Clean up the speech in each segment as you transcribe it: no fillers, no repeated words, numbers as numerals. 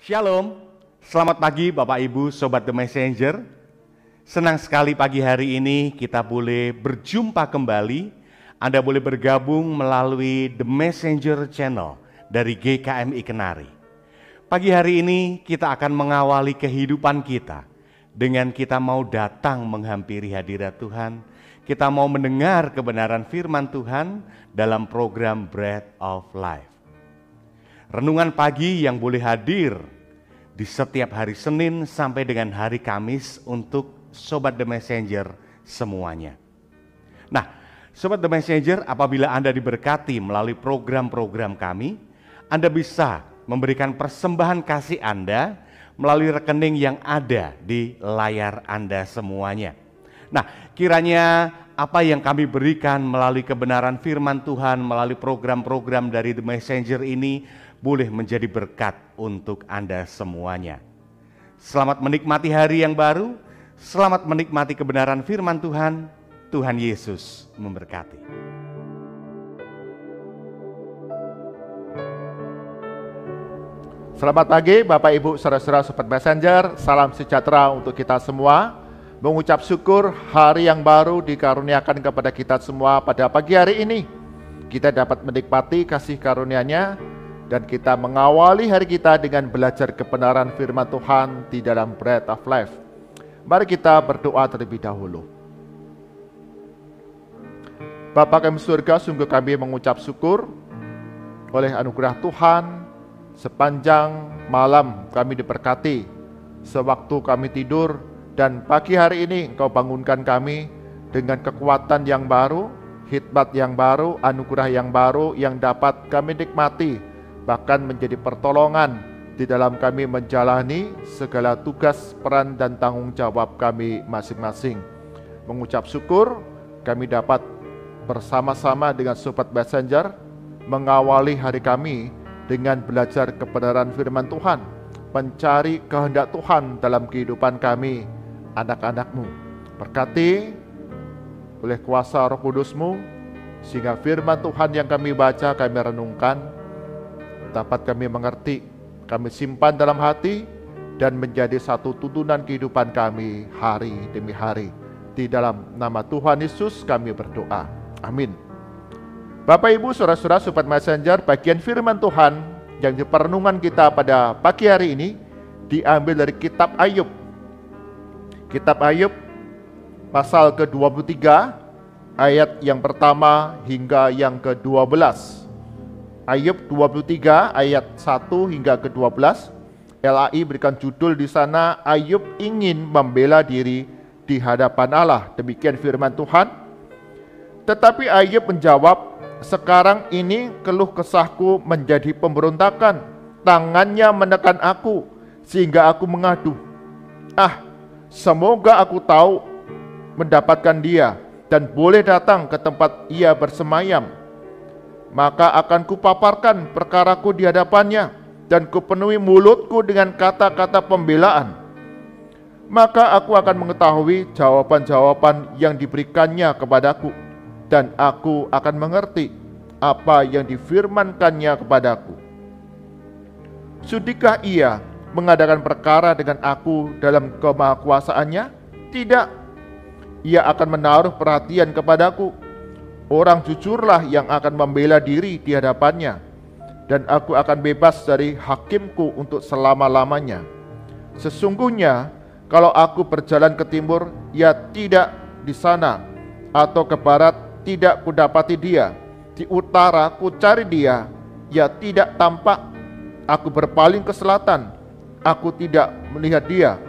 Shalom, selamat pagi Bapak Ibu Sobat The Messenger. Senang sekali pagi hari ini kita boleh berjumpa kembali. Anda boleh bergabung melalui The Messenger Channel dari GKMI Kenari. Pagi hari ini kita akan mengawali kehidupan kita dengan kita mau datang menghampiri hadirat Tuhan. Kita mau mendengar kebenaran firman Tuhan dalam program Bread of Life. Renungan pagi yang boleh hadir di setiap hari Senin sampai dengan hari Kamis untuk Sobat The Messenger semuanya. Nah, Sobat The Messenger, apabila Anda diberkati melalui program-program kami, Anda bisa memberikan persembahan kasih Anda melalui rekening yang ada di layar Anda semuanya. Nah, kiranya apa yang kami berikan melalui kebenaran firman Tuhan, melalui program-program dari The Messenger ini boleh menjadi berkat untuk Anda semuanya. Selamat menikmati hari yang baru, selamat menikmati kebenaran firman Tuhan. Tuhan Yesus memberkati. Selamat pagi Bapak Ibu Saudara-saudara Sobat Messenger, salam sejahtera untuk kita semua. Mengucap syukur hari yang baru dikaruniakan kepada kita semua pada pagi hari ini. Kita dapat menikmati kasih karunia-Nya dan kita mengawali hari kita dengan belajar kebenaran firman Tuhan di dalam Bread of Life. Mari kita berdoa terlebih dahulu. Bapa kami surga, sungguh kami mengucap syukur oleh anugerah Tuhan. Sepanjang malam kami diberkati, sewaktu kami tidur dan pagi hari ini Engkau bangunkan kami dengan kekuatan yang baru, hikmat yang baru, anugerah yang baru yang dapat kami nikmati, bahkan menjadi pertolongan di dalam kami menjalani segala tugas, peran, dan tanggung jawab kami masing-masing. Mengucap syukur, kami dapat bersama-sama dengan Sobat Messenger mengawali hari kami dengan belajar kebenaran firman Tuhan, mencari kehendak Tuhan dalam kehidupan kami, anak-anak-Mu. Berkati oleh kuasa Roh Kudus-Mu, sehingga firman Tuhan yang kami baca, kami renungkan, dapat kami mengerti, kami simpan dalam hati, dan menjadi satu tuntunan kehidupan kami hari demi hari. Di dalam nama Tuhan Yesus kami berdoa. Amin. Bapak Ibu Saudara-saudara Sobat Messenger, bagian firman Tuhan yang di perenungan kita pada pagi hari ini diambil dari kitab Ayub. Kitab Ayub pasal ke-23 ayat yang pertama hingga yang ke-12. Ayub 23 ayat 1 hingga ke-12. LAI berikan judul di sana, Ayub ingin membela diri di hadapan Allah. Demikian firman Tuhan. Tetapi Ayub menjawab, sekarang ini keluh kesahku menjadi pemberontakan. Tangannya menekan aku sehingga aku mengadu. Semoga aku tahu mendapatkan dia dan boleh datang ke tempat ia bersemayam. Maka akan kupaparkan perkaraku di hadapannya dan kupenuhi mulutku dengan kata-kata pembelaan. Maka aku akan mengetahui jawaban-jawaban yang diberikannya kepadaku, dan aku akan mengerti apa yang difirmankannya kepadaku. Sudikah ia mengadakan perkara dengan aku dalam kemahakuasaannya? Tidak. Ia akan menaruh perhatian kepadaku. Orang jujurlah yang akan membela diri di hadapannya, dan aku akan bebas dari hakimku untuk selama-lamanya. Sesungguhnya kalau aku berjalan ke timur, ia tidak di sana, atau ke barat, tidak kudapati dia. Di utara ku cari dia, ia tidak tampak. Aku berpaling ke selatan, aku tidak melihat dia.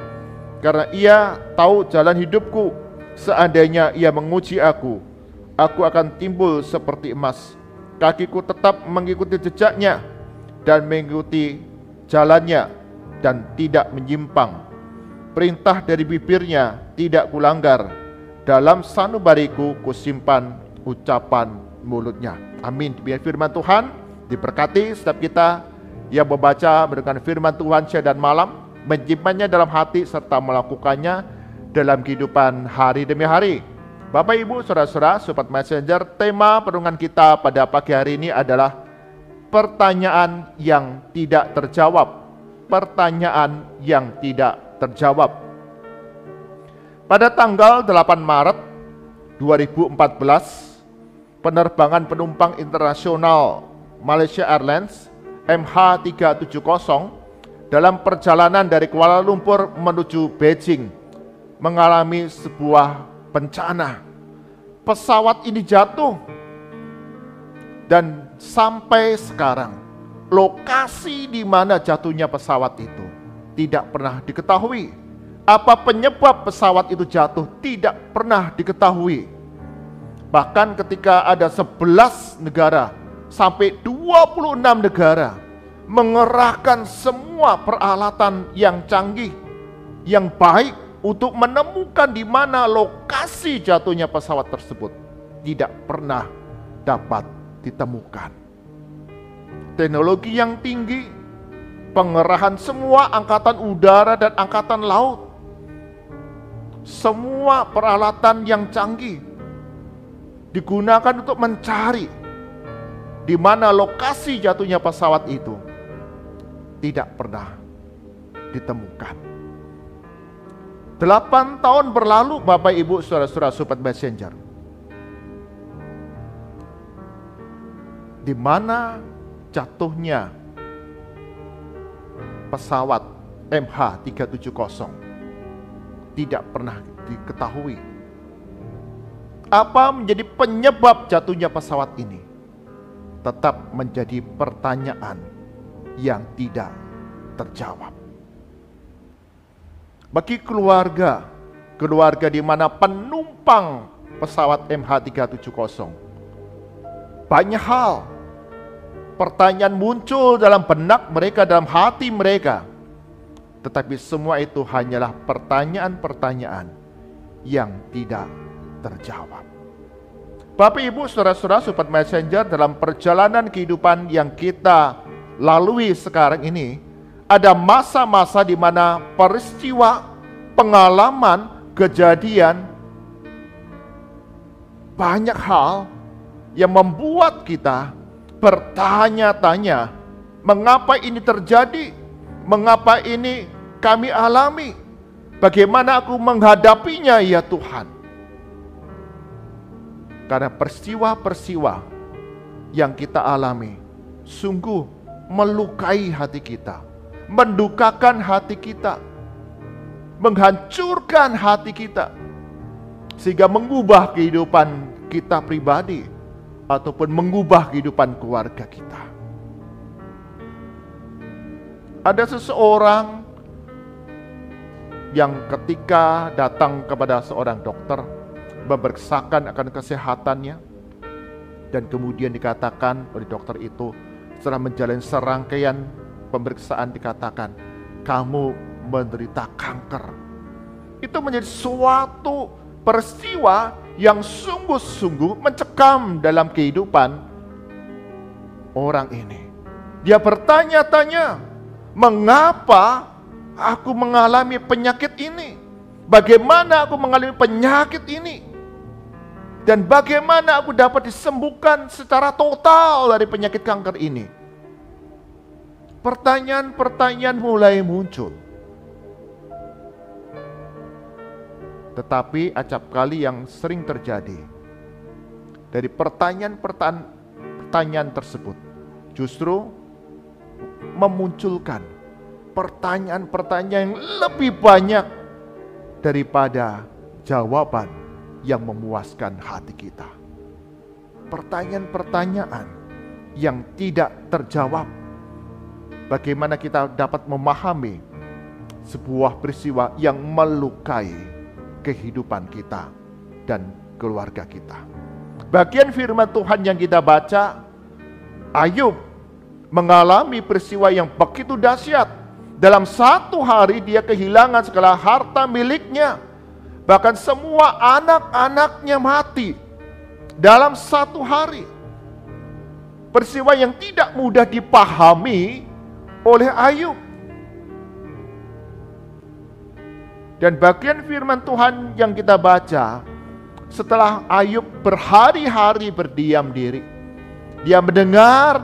Karena ia tahu jalan hidupku, seandainya ia menguji aku, aku akan timbul seperti emas. Kakiku tetap mengikuti jejaknya dan mengikuti jalannya dan tidak menyimpang. Perintah dari bibirnya tidak kulanggar. Dalam sanubariku kusimpan ucapan mulutnya. Amin. Biar firman Tuhan diberkati setiap kita yang membaca mendengar firman Tuhan siang dan malam, menyimpannya dalam hati serta melakukannya dalam kehidupan hari demi hari. Bapak Ibu Saudara-saudara Sobat Messenger, tema perenungan kita pada pagi hari ini adalah pertanyaan yang tidak terjawab. pertanyaan yang tidak terjawab. Pada tanggal 8 Maret 2014, penerbangan penumpang internasional Malaysia Airlines MH370 dalam perjalanan dari Kuala Lumpur menuju Beijing mengalami sebuah bencana. Pesawat ini jatuh dan sampai sekarang lokasi di mana jatuhnya pesawat itu tidak pernah diketahui. Apa penyebab pesawat itu jatuh tidak pernah diketahui. Bahkan ketika ada 11 negara sampai 26 negara mengerahkan semua peralatan yang canggih, yang baik untuk menemukan di mana lokasi jatuhnya pesawat tersebut, tidak pernah dapat ditemukan. Teknologi yang tinggi, pengerahan semua angkatan udara dan angkatan laut, semua peralatan yang canggih digunakan untuk mencari di mana lokasi jatuhnya pesawat itu, tidak pernah ditemukan. 8 tahun berlalu Bapak Ibu Saudara-saudara Sobat Messenger. Di mana jatuhnya pesawat MH370 tidak pernah diketahui. Apa menjadi penyebab jatuhnya pesawat ini? Tetap menjadi pertanyaan yang tidak terjawab. Bagi keluarga di mana penumpang pesawat MH370, banyak hal pertanyaan muncul dalam benak mereka, dalam hati mereka. Tetapi semua itu hanyalah pertanyaan-pertanyaan yang tidak terjawab. Bapak Ibu Saudara-saudara Sobat Messenger, dalam perjalanan kehidupan yang kita lalui sekarang ini, ada masa-masa di mana peristiwa, pengalaman, kejadian, banyak hal yang membuat kita bertanya-tanya, mengapa ini terjadi? Mengapa ini kami alami? Bagaimana aku menghadapinya ya Tuhan? Karena peristiwa-peristiwa yang kita alami sungguh melukai hati kita, mendukakan hati kita, menghancurkan hati kita, sehingga mengubah kehidupan kita pribadi ataupun mengubah kehidupan keluarga kita. Ada seseorang yang ketika datang kepada seorang dokter memeriksakan akan kesehatannya, dan kemudian dikatakan oleh dokter itu setelah menjalani serangkaian pemeriksaan dikatakan, kamu menderita kanker. Itu menjadi suatu peristiwa yang sungguh-sungguh mencekam dalam kehidupan orang ini. Dia bertanya-tanya, mengapa aku mengalami penyakit ini? Bagaimana aku mengalami penyakit ini? Dan bagaimana aku dapat disembuhkan secara total dari penyakit kanker ini? Pertanyaan-pertanyaan mulai muncul. Tetapi acap kali yang sering terjadi, dari pertanyaan tersebut justru memunculkan pertanyaan-pertanyaan yang lebih banyak daripada jawaban yang memuaskan hati kita. Pertanyaan-pertanyaan yang tidak terjawab. Bagaimana kita dapat memahami sebuah peristiwa yang melukai kehidupan kita dan keluarga kita. Bagian firman Tuhan yang kita baca, Ayub mengalami peristiwa yang begitu dahsyat. Dalam 1 hari dia kehilangan segala harta miliknya. Bahkan semua anak-anaknya mati dalam 1 hari. Peristiwa yang tidak mudah dipahami oleh Ayub. Dan bagian firman Tuhan yang kita baca, setelah Ayub berhari-hari berdiam diri, dia mendengar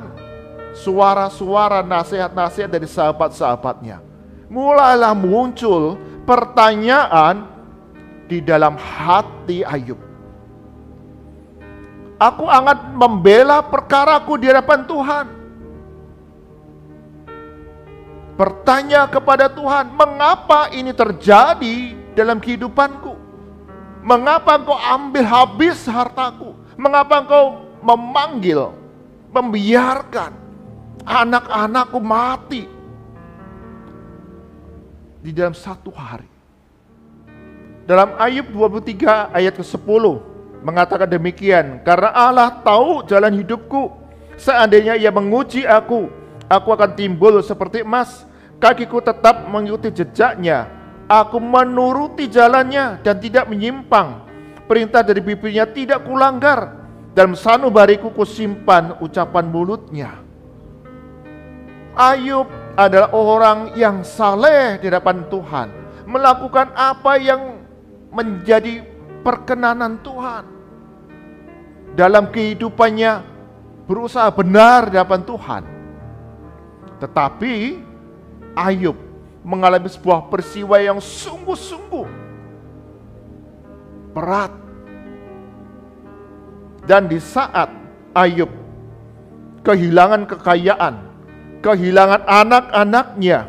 suara-suara nasihat-nasihat dari sahabat-sahabatnya, mulailah muncul pertanyaan di dalam hati Ayub. Aku akan membela perkaraku di hadapan Tuhan. Bertanya kepada Tuhan, mengapa ini terjadi dalam kehidupanku? Mengapa engkau ambil habis hartaku? Mengapa engkau membiarkan anak-anakku mati di dalam satu hari? Dalam Ayub 23 ayat ke-10 mengatakan demikian, karena Allah tahu jalan hidupku, seandainya Ia menguji aku akan timbul seperti emas. Kakiku tetap mengikuti jejaknya, aku menuruti jalannya dan tidak menyimpang. Perintah dari bibirnya tidak kulanggar, dalam sanubariku kusimpan ucapan mulutnya. Ayub adalah orang yang saleh di hadapan Tuhan, melakukan apa yang menjadi perkenanan Tuhan. Dalam kehidupannya berusaha benar di hadapan Tuhan. Tetapi Ayub mengalami sebuah peristiwa yang sungguh-sungguh berat. Dan di saat Ayub kehilangan kekayaan, kehilangan anak-anaknya,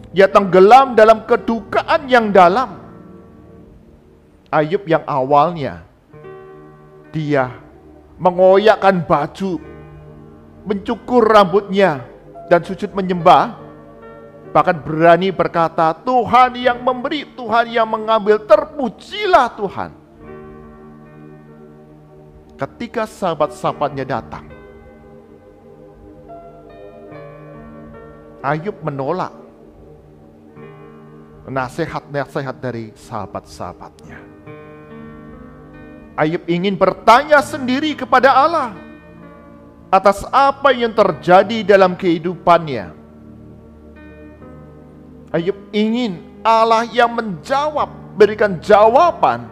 dia tenggelam dalam kedukaan yang dalam. Ayub yang awalnya dia mengoyakkan baju, mencukur rambutnya dan sujud menyembah, bahkan berani berkata, Tuhan yang memberi, Tuhan yang mengambil, terpujilah Tuhan. Ketika sahabat-sahabatnya datang, Ayub menolak nasihat-nasihat dari sahabat-sahabatnya. Ayub ingin bertanya sendiri kepada Allah atas apa yang terjadi dalam kehidupannya. Ayub ingin Allah yang menjawab, berikan jawaban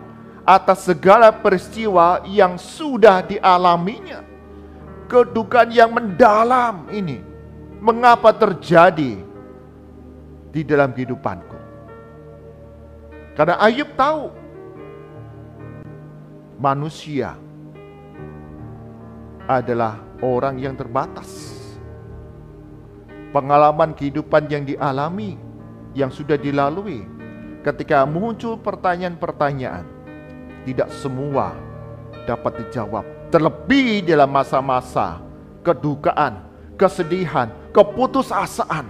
atas segala peristiwa yang sudah dialaminya. Kedukaan yang mendalam ini, mengapa terjadi di dalam kehidupanku? Karena Ayub tahu manusia adalah orang yang terbatas. Pengalaman kehidupan yang dialami, yang sudah dilalui, ketika muncul pertanyaan-pertanyaan, tidak semua dapat dijawab. Terlebih dalam masa-masa kedukaan, kesedihan, keputusasaan,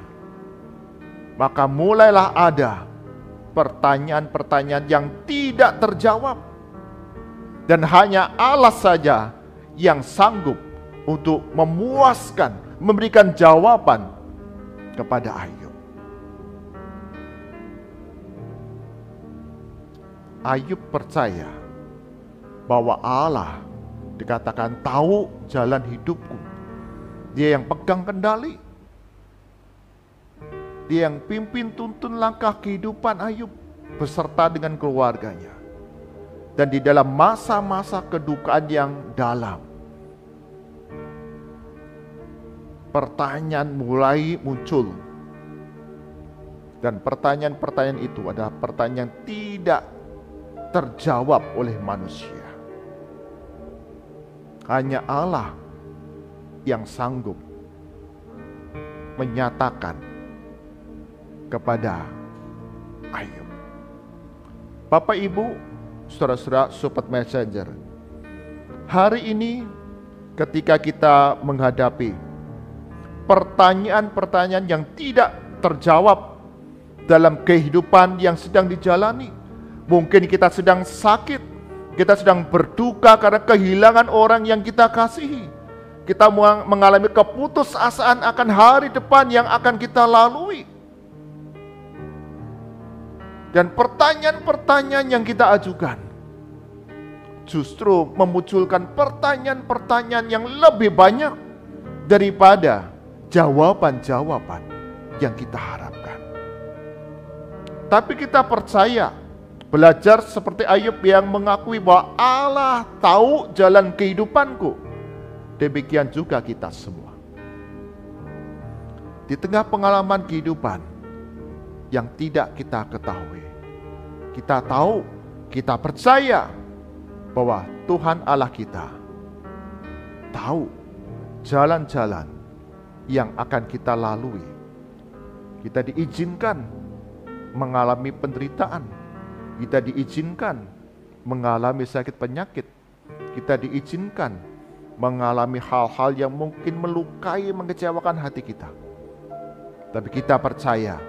maka mulailah ada pertanyaan-pertanyaan yang tidak terjawab. Dan hanya Allah saja yang sanggup untuk memuaskan, memberikan jawaban kepada Ayub. Ayub percaya bahwa Allah dikatakan tahu jalan hidupku. Dia yang pegang kendali. Dia yang pimpin tuntun langkah kehidupan Ayub beserta dengan keluarganya. Dan di dalam masa-masa kedukaan yang dalam, pertanyaan mulai muncul. Dan pertanyaan-pertanyaan itu adalah pertanyaan tidak terjawab oleh manusia. Hanya Allah yang sanggup menyatakan kepada Ayub. Bapak Ibu, saudara-saudara Sobat Messenger, hari ini ketika kita menghadapi pertanyaan-pertanyaan yang tidak terjawab dalam kehidupan yang sedang dijalani, mungkin kita sedang sakit, kita sedang berduka karena kehilangan orang yang kita kasihi. Kita mengalami keputusasaan akan hari depan yang akan kita lalui. Dan pertanyaan-pertanyaan yang kita ajukan justru memunculkan pertanyaan-pertanyaan yang lebih banyak daripada jawaban-jawaban yang kita harapkan. Tapi kita percaya, belajar seperti Ayub yang mengakui bahwa Allah tahu jalan kehidupanku. Demikian juga kita semua. di tengah pengalaman kehidupan yang tidak kita ketahui. Kita tahu, kita percaya bahwa Tuhan Allah kita tahu jalan-jalan yang akan kita lalui. Kita diizinkan mengalami penderitaan, kita diizinkan mengalami sakit penyakit, kita diizinkan mengalami hal-hal yang mungkin melukai, mengecewakan hati kita. Tapi kita percaya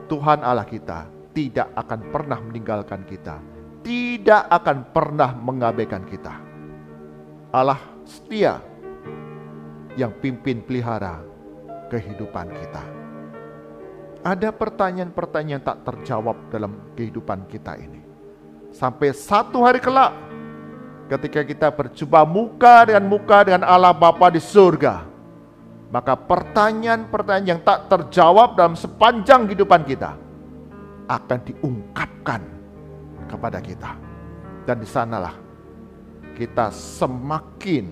Tuhan Allah kita tidak akan pernah meninggalkan kita, tidak akan pernah mengabaikan kita. Allah setia yang pimpin pelihara kehidupan kita. Ada pertanyaan-pertanyaan tak terjawab dalam kehidupan kita ini. Sampai satu hari kelak, ketika kita berjumpa muka dengan Allah Bapa di surga, maka pertanyaan-pertanyaan yang tak terjawab dalam sepanjang kehidupan kita akan diungkapkan kepada kita. Dan di sanalah kita semakin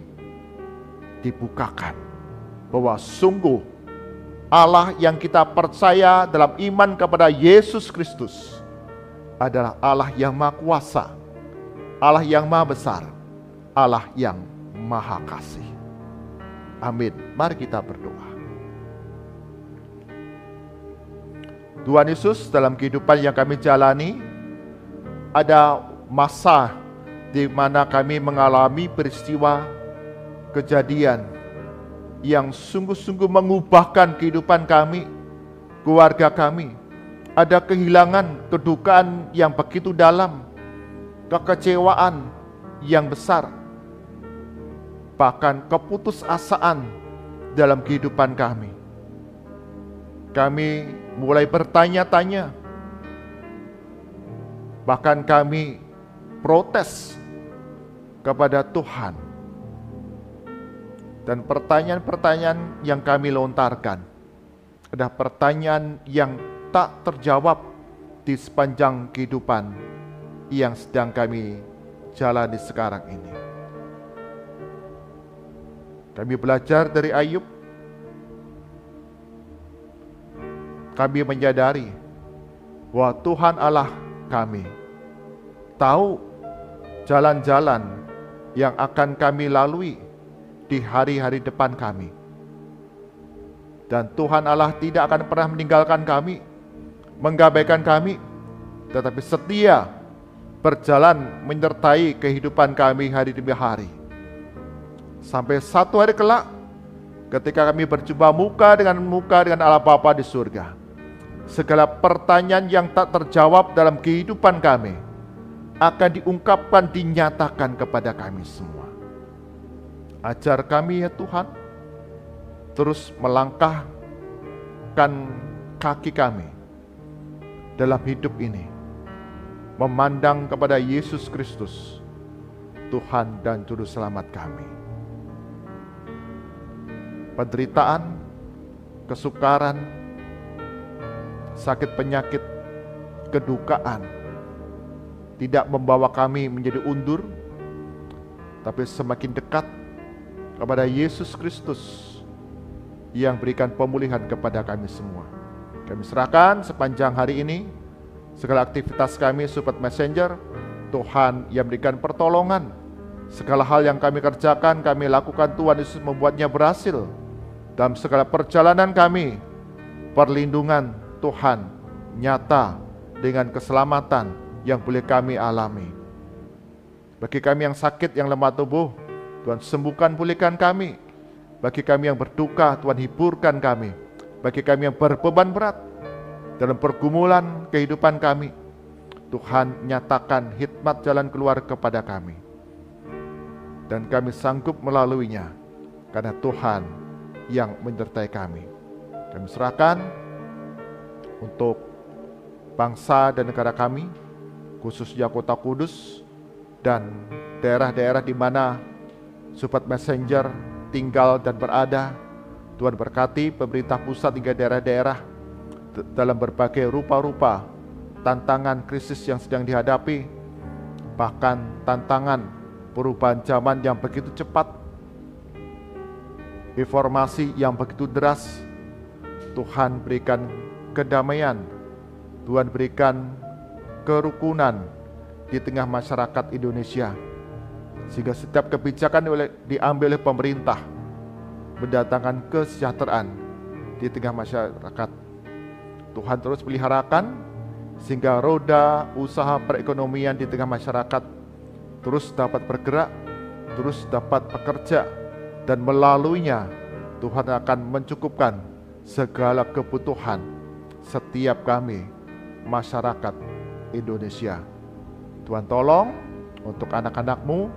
dibukakan bahwa sungguh Allah yang kita percaya dalam iman kepada Yesus Kristus adalah Allah yang Maha Kuasa, Allah yang Maha Besar, Allah yang Maha Kasih. Amin. Mari kita berdoa. Tuhan Yesus, dalam kehidupan yang kami jalani, ada masa di mana kami mengalami peristiwa kejadian yang sungguh-sungguh mengubahkan kehidupan kami, keluarga kami. Ada kehilangan, kedukaan yang begitu dalam, kekecewaan yang besar, bahkan keputusasaan dalam kehidupan kami. Kami mulai bertanya-tanya, bahkan kami protes kepada Tuhan. Dan pertanyaan-pertanyaan yang kami lontarkan adalah pertanyaan yang tak terjawab di sepanjang kehidupan yang sedang kami jalani sekarang ini. Kami belajar dari Ayub. Kami menyadari bahwa Tuhan Allah kami tahu jalan-jalan yang akan kami lalui di hari-hari depan kami. Dan Tuhan Allah tidak akan pernah meninggalkan kami, mengabaikan kami, tetapi setia berjalan menyertai kehidupan kami hari demi hari. Sampai satu hari kelak, ketika kami berjumpa muka dengan Allah Bapa di surga, segala pertanyaan yang tak terjawab dalam kehidupan kami akan diungkapkan, dinyatakan kepada kami semua. Ajar kami ya Tuhan, terus melangkahkan kaki kami dalam hidup ini, memandang kepada Yesus Kristus, Tuhan dan Juru Selamat kami. Penderitaan, kesukaran, sakit penyakit, kedukaan tidak membawa kami menjadi undur, tapi semakin dekat kepada Yesus Kristus yang berikan pemulihan kepada kami semua. Kami serahkan sepanjang hari ini segala aktivitas kami Sobat Messenger. Tuhan yang berikan pertolongan. Segala hal yang kami kerjakan, kami lakukan, Tuhan Yesus membuatnya berhasil. Dalam segala perjalanan kami, perlindungan Tuhan nyata dengan keselamatan yang boleh kami alami. Bagi kami yang sakit, yang lemah tubuh, Tuhan sembuhkan, pulihkan kami. Bagi kami yang berduka, Tuhan hiburkan kami. Bagi kami yang berbeban berat dalam pergumulan kehidupan kami, Tuhan nyatakan hikmat jalan keluar kepada kami. Dan kami sanggup melaluinya karena Tuhan yang menyertai kami. Kami serahkan untuk bangsa dan negara kami, khususnya Kota Kudus dan daerah-daerah di mana Sobat Messenger tinggal dan berada. Tuhan berkati pemerintah pusat hingga daerah-daerah dalam berbagai rupa-rupa tantangan krisis yang sedang dihadapi, bahkan tantangan perubahan zaman yang begitu cepat, informasi yang begitu deras, Tuhan berikan kedamaian, Tuhan berikan kerukunan di tengah masyarakat Indonesia, sehingga setiap kebijakan diambil oleh pemerintah mendatangkan kesejahteraan di tengah masyarakat. Tuhan terus peliharakan sehingga roda usaha perekonomian di tengah masyarakat terus dapat bergerak, terus dapat bekerja, dan melaluinya Tuhan akan mencukupkan segala kebutuhan setiap kami, masyarakat Indonesia. Tuhan tolong untuk anak-anak-Mu,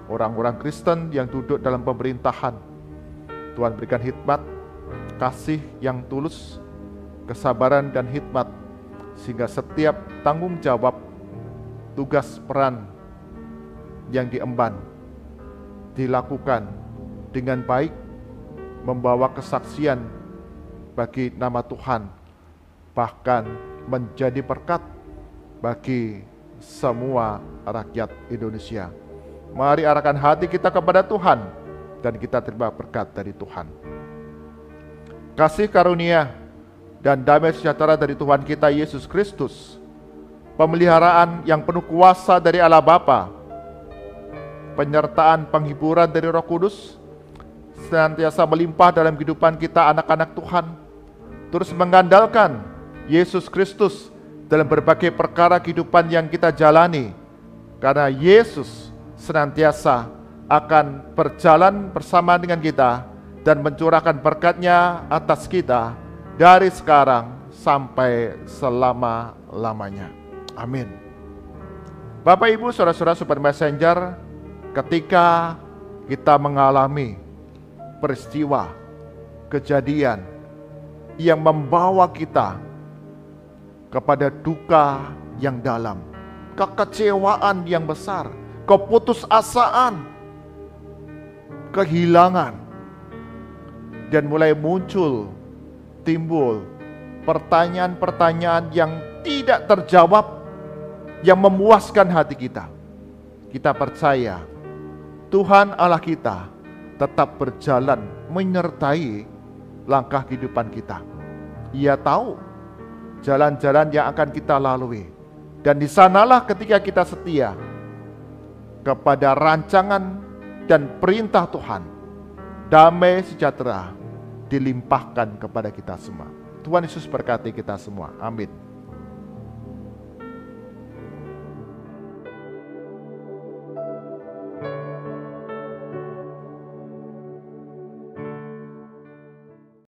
orang-orang Kristen yang duduk dalam pemerintahan. Tuhan berikan hikmat, kasih yang tulus, kesabaran dan hikmat, sehingga setiap tanggung jawab, tugas peran yang diemban dilakukan dengan baik, membawa kesaksian bagi nama Tuhan, bahkan menjadi berkat bagi semua rakyat Indonesia. Mari arahkan hati kita kepada Tuhan dan kita terima berkat dari Tuhan. Kasih karunia dan damai sejahtera dari Tuhan kita Yesus Kristus, pemeliharaan yang penuh kuasa dari Allah Bapa, penyertaan penghiburan dari Roh Kudus, senantiasa melimpah dalam kehidupan kita anak-anak Tuhan, terus mengandalkan Yesus Kristus dalam berbagai perkara kehidupan yang kita jalani, karena Yesus senantiasa akan berjalan bersama dengan kita dan mencurahkan berkat-Nya atas kita dari sekarang sampai selama-lamanya. Amin. Bapak Ibu, saudara-saudara Super Messenger, ketika kita mengalami peristiwa, kejadian yang membawa kita kepada duka yang dalam, kekecewaan yang besar, keputusasaan, kehilangan, dan mulai timbul pertanyaan-pertanyaan yang tidak terjawab, yang memuaskan hati kita. Kita percaya Tuhan Allah kita tetap berjalan menyertai langkah kehidupan kita. Ia tahu jalan-jalan yang akan kita lalui, dan di sanalah ketika kita setia kepada rancangan dan perintah Tuhan, damai sejahtera dilimpahkan kepada kita semua. Tuhan Yesus berkati kita semua. Amin.